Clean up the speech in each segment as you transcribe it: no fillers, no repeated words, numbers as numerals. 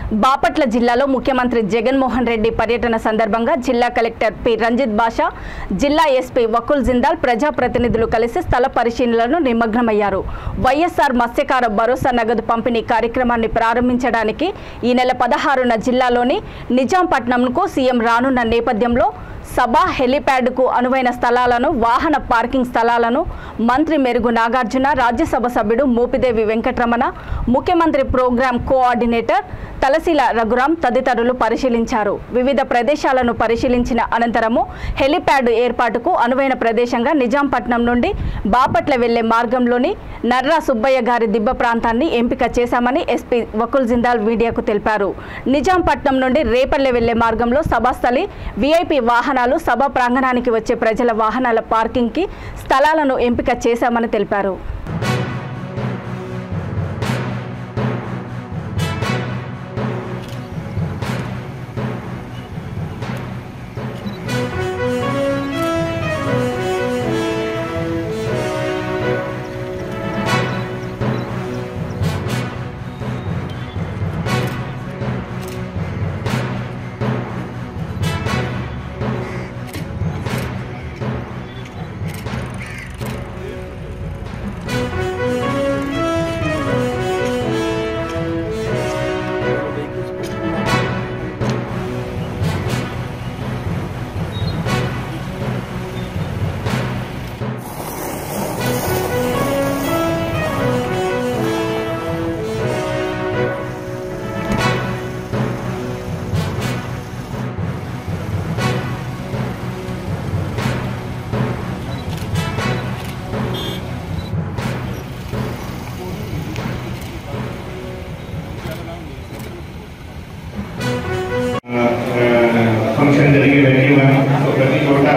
బాపట్ల జిల్లాలో ముఖ్యమంత్రి జగన్మోహన్ రెడ్డి పర్యటన సందర్భంగా జిల్లా కలెక్టర్ పి రంజిత్ బాషా, జిల్లా ఎస్పీ వకుల్ జిందాల్ ప్రజాప్రతినిధులు కలిసి స్థల పరిశీలనలో నిమగ్నమయ్యారు. వైఎస్ఆర్ మత్స్యకార భరోసా నగదు పంపిణీ కార్యక్రమాన్ని ప్రారంభించడానికి ఈ నెల 16న జిల్లాలోని నిజాంపట్నంకు సీఎం రానున్న నేపథ్యంలో సభ హెలిప్యాడ్కు అనువైన స్థలాలను, వాహన పార్కింగ్ స్థలాలను మంత్రి మెరుగు నాగార్జున, రాజ్యసభ సభ్యుడు మోపిదేవి వెంకటరమణ, ముఖ్యమంత్రి ప్రోగ్రాం కోఆర్డినేటర్ తలశీల రఘురాం తదితరులు పరిశీలించారు. వివిధ ప్రదేశాలను పరిశీలించిన అనంతరము హెలిప్యాడ్ ఏర్పాటుకు అనువైన ప్రదేశంగా నిజాంపట్నం నుండి బాపట్ల వెళ్లే మార్గంలోని నర్రా సుబ్బయ్య గారి దిబ్బ ప్రాంతాన్ని ఎంపిక చేశామని ఎస్పీ వకుల్ జిందాల్ మీడియాకు తెలిపారు. నిజాంపట్నం నుండి రేపల్లె వెళ్లే మార్గంలో సభాస్థలి, వీఐపీ వాహనాలు, సభ ప్రాంగణానికి వచ్చే ప్రజల వాహనాల పార్కింగ్కి స్థలాలను ఎంపిక చేశామని తెలిపారు. ఫంక్షన్ జరిగే వెన్యూ కానీ ప్రతి చోట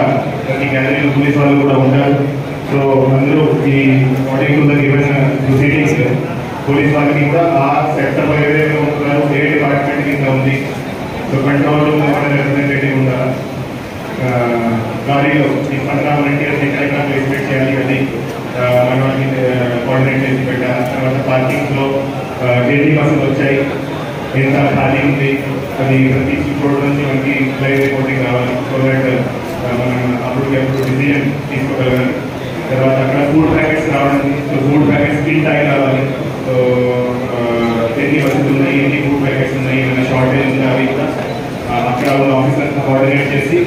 ప్రతి గ్యాలరీలో పోలీస్ వాళ్ళు కూడా ఉంటారు. సో అందరూ ఈ according to the given proceedings police వాళ్ళకి కూడా ఆ సెక్టర్ ఏదైతే ఉంటున్నారో ఏ డిపార్ట్మెంట్ కింద ఉంది. సో కంట్రోల్ రూమ్ మన రిప్రజెంటేటివ్ ఉండాలి. గాడీలో ఈ 15 వాలంటీర్స్ ఎక్కడెక్కడ ప్లేస్మెంట్ చేయాలి అది మన వాళ్ళకి కోఆర్డినేట్ చేసి పెట్టాలి. తర్వాత పార్కింగ్స్లో డైలీ బస్సులు వచ్చాయి, ఎంత ఖాళీ ఉంది అది ప్రతి రోడ్ నుంచి మనకి లైవ్ రిపోర్టింగ్ రావాలి. సో దట్ మనం అప్పుడు డిసిజన్ తీసుకోగలగాలి. తర్వాత అక్కడ ఫుడ్ ప్యాకెట్స్ రావాలి. So food packets fill time రావాలి. సో ఎన్ని బస్సులు ఉన్నాయి, ఎన్ని ఫుడ్ ప్యాకెట్స్ ఉన్నాయి, ఏమైనా షార్టేజ్ ఉందా అవి కూడా అక్కడ ఉన్న ఆఫీసర్స్ కోఆర్డినేట్ చేసి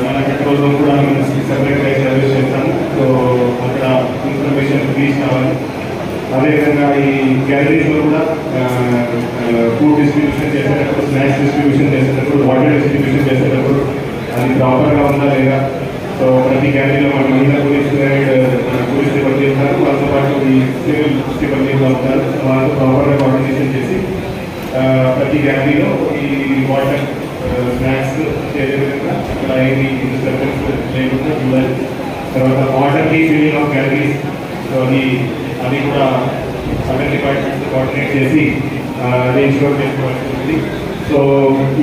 మన కంట్రోల్ రూమ్ కూడా మనం సెపరేట్ సర్వీస్ చేస్తాము. సో అక్కడ ఇన్ఫర్మేషన్ రీచ్ కావాలి. అదేవిధంగా ఈ గ్యాలరీస్లో కూడా ఫుడ్ డిస్ట్రిబ్యూషన్ చేసేటప్పుడు, స్నాక్స్ డిస్ట్రిబ్యూషన్ చేసేటప్పుడు, వాటర్ డిస్ట్రిబ్యూషన్ చేసేటప్పుడు అది ప్రాపర్గా ఉందా లేదా. సో ప్రతి గ్యాలరీలో మన మహిళా పోలీస్ సిబ్బంది ఉంటారు, వాళ్ళతో పాటు ఈ సివిల్ సిబ్బంది కూడా ఉంటారు. వాళ్ళతో ప్రాపర్గా కోఆర్డినేషన్ చేసి ప్రతి గ్యాలరీలో ఈ వాటర్, స్నాక్స్ చేసే విధంగా ఇక్కడ ఏమి డిస్టర్బెన్స్ లేకుండా చూడాలి. తర్వాత వాటర్కి ఫిల్లింగ్ ఆఫ్ గ్యాలరీస్, సో అది కూడా అదర్ డిపార్ట్మెంట్స్ కోఆర్డినేట్ చేసి అది ఇన్షూర్ చేసుకోవాల్సి ఉంది. సో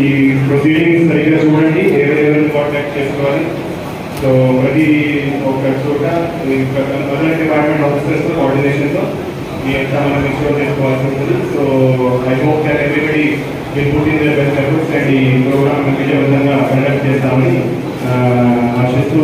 ఈ ప్రొసీడింగ్స్ సరిగ్గా చూడండి, ఎవరెవరిని కాంటాక్ట్ చేసుకోవాలి. సో ప్రతి ఒక చోట అదర్ డిపార్ట్మెంట్ ఆఫీసర్స్తో కోఆర్డినేషన్తో మీ అంతా మనం ఇన్షూర్ చేసుకోవాల్సి ఉంటుంది. So I hope that everybody will put in their best efforts and ఈ ప్రోగ్రామ్ విజయవంతంగా కండక్ట్ చేస్తామని ఆశిస్తూ